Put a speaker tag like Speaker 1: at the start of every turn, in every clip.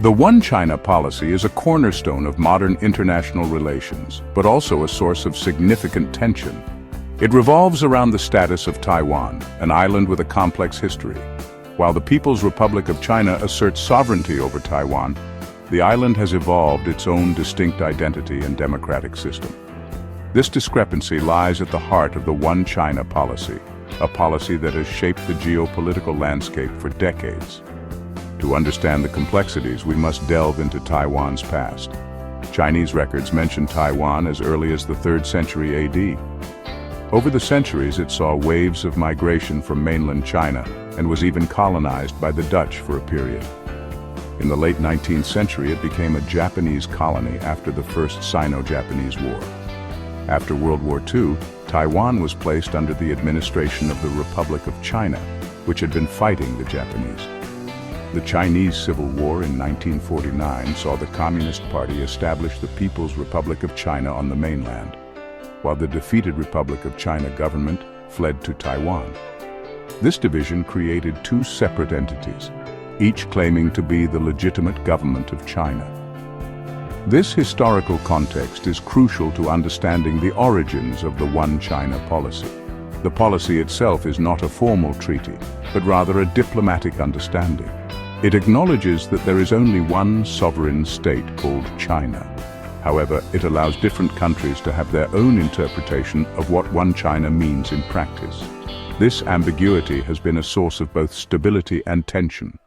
Speaker 1: The One China policy is a cornerstone of modern international relations, but also a source of significant tension. It revolves around the status of Taiwan, an island with a complex history. While the People's Republic of China asserts sovereignty over Taiwan, the island has evolved its own distinct identity and democratic system. This discrepancy lies at the heart of the One China policy, a policy that has shaped the geopolitical landscape for decades. To understand the complexities, we must delve into Taiwan's past. Chinese records mention Taiwan as early as the 3rd century AD. Over the centuries, it saw waves of migration from mainland China and was even colonized by the Dutch for a period. In the late 19th century, it became a Japanese colony after the First Sino-Japanese War. After World War II, Taiwan was placed under the administration of the Republic of China, which had been fighting the Japanese. The Chinese Civil War in 1949 saw the Communist Party establish the People's Republic of China on the mainland, while the defeated Republic of China government fled to Taiwan. This division created two separate entities, each claiming to be the legitimate government of China. This historical context is crucial to understanding the origins of the One China policy. The policy itself is not a formal treaty, but rather a diplomatic understanding. It acknowledges that there is only one sovereign state called China. However, it allows different countries to have their own interpretation of what One China means in practice. This ambiguity has been a source of both stability and tension.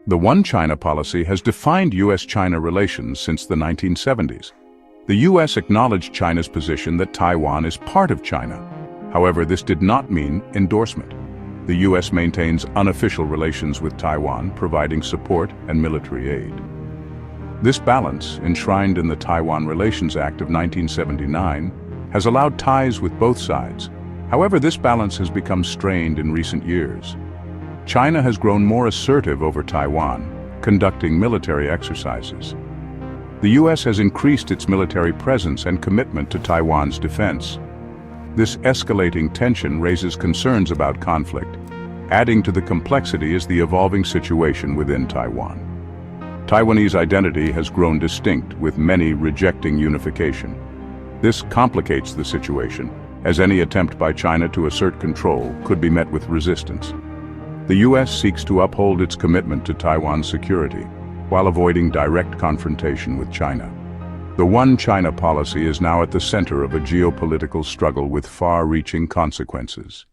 Speaker 1: The One China policy has defined U.S. China relations since the 1970s. The U.S. acknowledged China's position that Taiwan is part of China. However, this did not mean endorsement. The U.S. maintains unofficial relations with Taiwan, providing support and military aid. This balance, enshrined in the Taiwan Relations Act of 1979, has allowed ties with both sides. However, this balance has become strained in recent years. China has grown more assertive over Taiwan, conducting military exercises. The U.S. has increased its military presence and commitment to Taiwan's defense. This escalating tension raises concerns about conflict. Adding to the complexity is the evolving situation within Taiwan. Taiwanese identity has grown distinct, with many rejecting unification. This complicates the situation, as any attempt by China to assert control could be met with resistance. The U.S. seeks to uphold its commitment to Taiwan's security, while avoiding direct confrontation with China. The One China policy is now at the center of a geopolitical struggle with far-reaching consequences.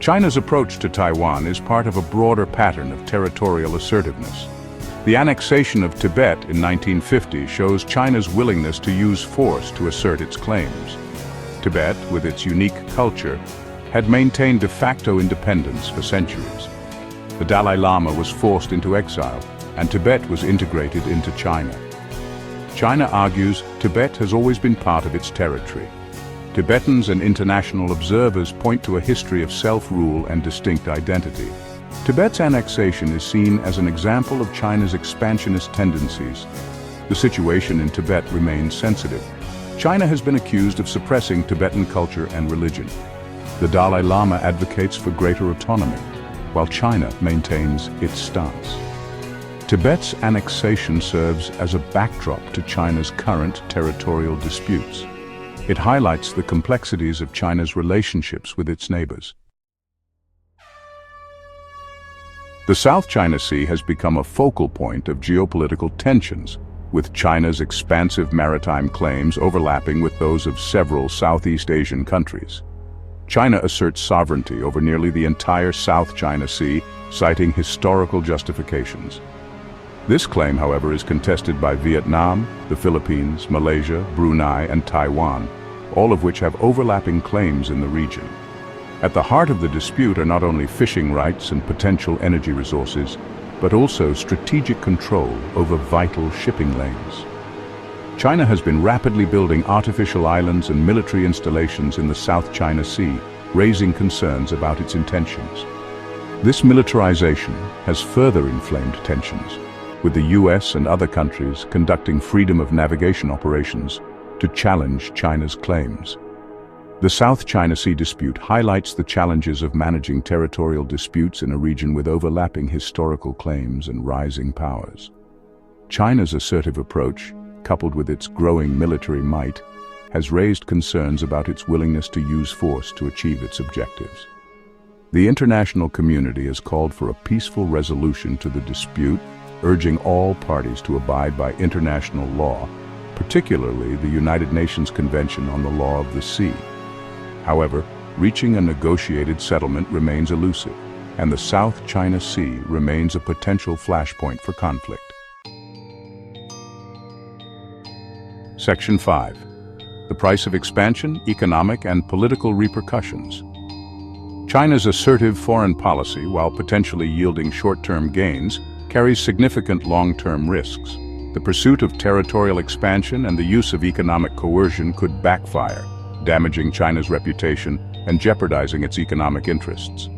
Speaker 1: China's approach to Taiwan is part of a broader pattern of territorial assertiveness. The annexation of Tibet in 1950 shows China's willingness to use force to assert its claims. Tibet, with its unique culture, had maintained de facto independence for centuries. The Dalai Lama was forced into exile, and Tibet was integrated into China. China argues Tibet has always been part of its territory. Tibetans and international observers point to a history of self-rule and distinct identity. Tibet's annexation is seen as an example of China's expansionist tendencies. The situation in Tibet remains sensitive. China has been accused of suppressing Tibetan culture and religion. The Dalai Lama advocates for greater autonomy, while China maintains its stance. Tibet's annexation serves as a backdrop to China's current territorial disputes. It highlights the complexities of China's relationships with its neighbors. The South China Sea has become a focal point of geopolitical tensions, with China's expansive maritime claims overlapping with those of several Southeast Asian countries. China asserts sovereignty over nearly the entire South China Sea, citing historical justifications. This claim, however, is contested by Vietnam, the Philippines, Malaysia, Brunei, and Taiwan, all of which have overlapping claims in the region. At the heart of the dispute are not only fishing rights and potential energy resources, but also strategic control over vital shipping lanes. China has been rapidly building artificial islands and military installations in the South China Sea, raising concerns about its intentions. This militarization has further inflamed tensions, with the U.S. and other countries conducting freedom of navigation operations to challenge China's claims. The South China Sea dispute highlights the challenges of managing territorial disputes in a region with overlapping historical claims and rising powers. China's assertive approach, coupled with its growing military might, has raised concerns about its willingness to use force to achieve its objectives. The international community has called for a peaceful resolution to the dispute, urging all parties to abide by international law, particularly the United Nations Convention on the Law of the Sea. However, reaching a negotiated settlement remains elusive, and the South China Sea remains a potential flashpoint for conflict. Section 5. The price of expansion, economic and political repercussions. China's assertive foreign policy, while potentially yielding short-term gains, carries significant long-term risks. The pursuit of territorial expansion and the use of economic coercion could backfire, damaging China's reputation and jeopardizing its economic interests.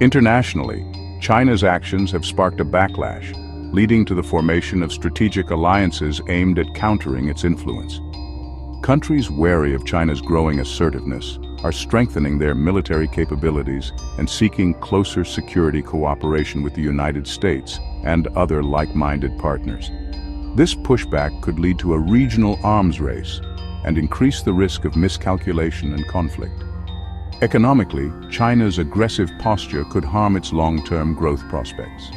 Speaker 1: Internationally, China's actions have sparked a backlash, leading to the formation of strategic alliances aimed at countering its influence. Countries wary of China's growing assertiveness are strengthening their military capabilities and seeking closer security cooperation with the United States and other like-minded partners. This pushback could lead to a regional arms race and increase the risk of miscalculation and conflict. Economically, China's aggressive posture could harm its long-term growth prospects.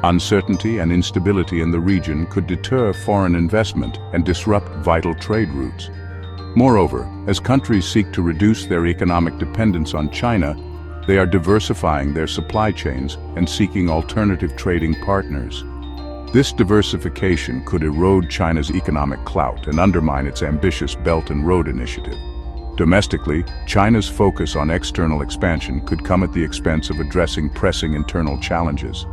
Speaker 1: Uncertainty and instability in the region could deter foreign investment and disrupt vital trade routes. Moreover, as countries seek to reduce their economic dependence on China, they are diversifying their supply chains and seeking alternative trading partners. This diversification could erode China's economic clout and undermine its ambitious Belt and Road Initiative. Domestically, China's focus on external expansion could come at the expense of addressing pressing internal challenges.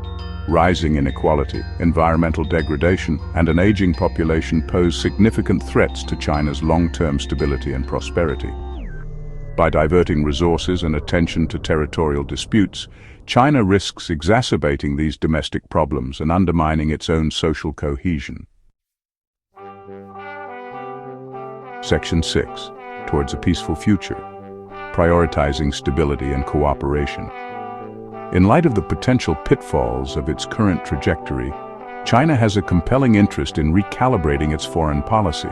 Speaker 1: Rising inequality, environmental degradation, and an aging population pose significant threats to China's long-term stability and prosperity. By diverting resources and attention to territorial disputes, China risks exacerbating these domestic problems and undermining its own social cohesion. Section 6. Towards a peaceful future. Prioritizing stability and cooperation. In light of the potential pitfalls of its current trajectory, China has a compelling interest in recalibrating its foreign policy.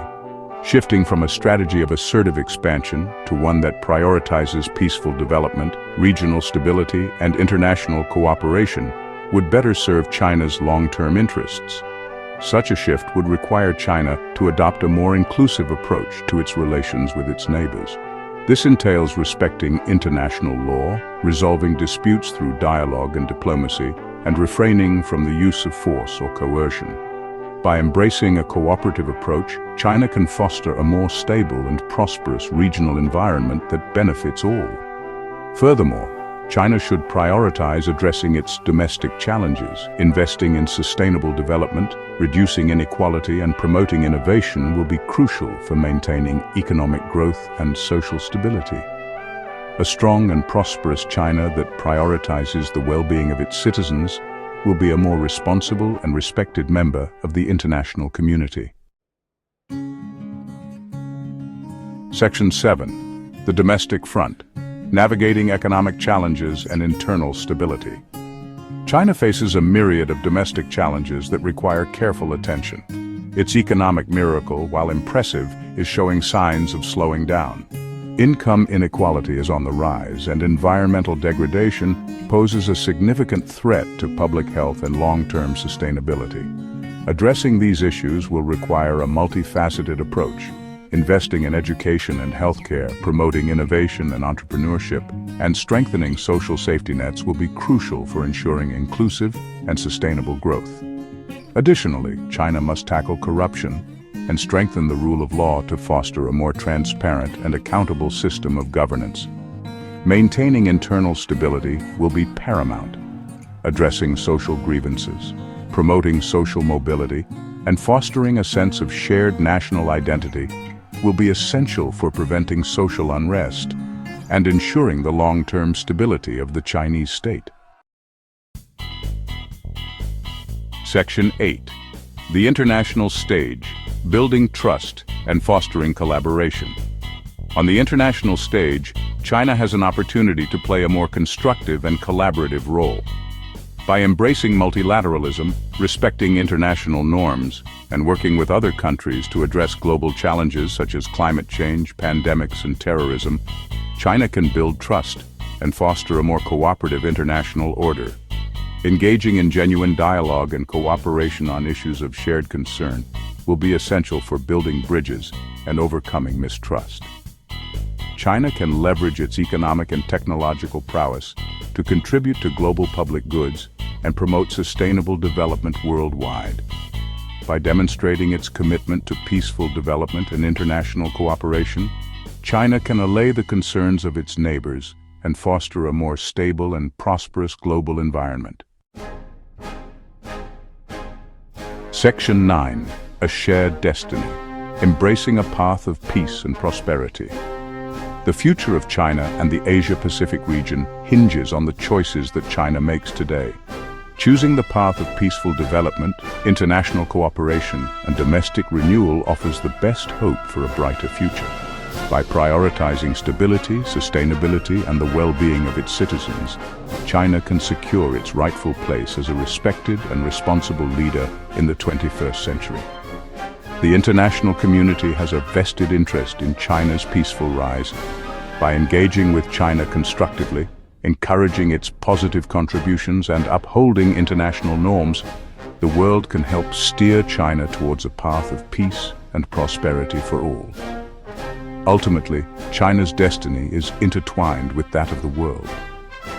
Speaker 1: Shifting from a strategy of assertive expansion to one that prioritizes peaceful development, regional stability, and international cooperation would better serve China's long-term interests. Such a shift would require China to adopt a more inclusive approach to its relations with its neighbors. This entails respecting international law, resolving disputes through dialogue and diplomacy, and refraining from the use of force or coercion. By embracing a cooperative approach, China can foster a more stable and prosperous regional environment that benefits all. Furthermore, China should prioritize addressing its domestic challenges. Investing in sustainable development, reducing inequality, and promoting innovation will be crucial for maintaining economic growth and social stability. A strong and prosperous China that prioritizes the well-being of its citizens will be a more responsible and respected member of the international community. Section 7. The Domestic Front. Navigating economic challenges and internal stability. China faces a myriad of domestic challenges that require careful attention. Its economic miracle, while impressive, is showing signs of slowing down. Income inequality is on the rise, and environmental degradation poses a significant threat to public health and long-term sustainability. Addressing these issues will require a multifaceted approach. Investing in education and healthcare, promoting innovation and entrepreneurship, and strengthening social safety nets will be crucial for ensuring inclusive and sustainable growth. Additionally, China must tackle corruption and strengthen the rule of law to foster a more transparent and accountable system of governance. Maintaining internal stability will be paramount. Addressing social grievances, promoting social mobility, and fostering a sense of shared national identity will be essential for preventing social unrest and ensuring the long-term stability of the Chinese state. Section 8. The International Stage. Building trust and fostering collaboration. On the international stage, China has an opportunity to play a more constructive and collaborative role. By embracing multilateralism, respecting international norms, and working with other countries to address global challenges such as climate change, pandemics, and terrorism, China can build trust and foster a more cooperative international order. Engaging in genuine dialogue and cooperation on issues of shared concern will be essential for building bridges and overcoming mistrust. China can leverage its economic and technological prowess to contribute to global public goods and promote sustainable development worldwide. By demonstrating its commitment to peaceful development and international cooperation, China can allay the concerns of its neighbors and foster a more stable and prosperous global environment. Section 9. A Shared Destiny. Embracing a path of peace and prosperity. The future of China and the Asia-Pacific region hinges on the choices that China makes today. Choosing the path of peaceful development, international cooperation, and domestic renewal offers the best hope for a brighter future. By prioritizing stability, sustainability, and the well-being of its citizens, China can secure its rightful place as a respected and responsible leader in the 21st century. The international community has a vested interest in China's peaceful rise. By engaging with China constructively, encouraging its positive contributions, and upholding international norms, the world can help steer China towards a path of peace and prosperity for all. Ultimately, China's destiny is intertwined with that of the world.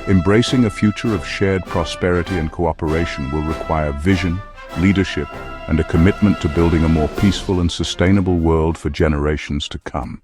Speaker 1: Embracing a future of shared prosperity and cooperation will require vision, leadership, and a commitment to building a more peaceful and sustainable world for generations to come.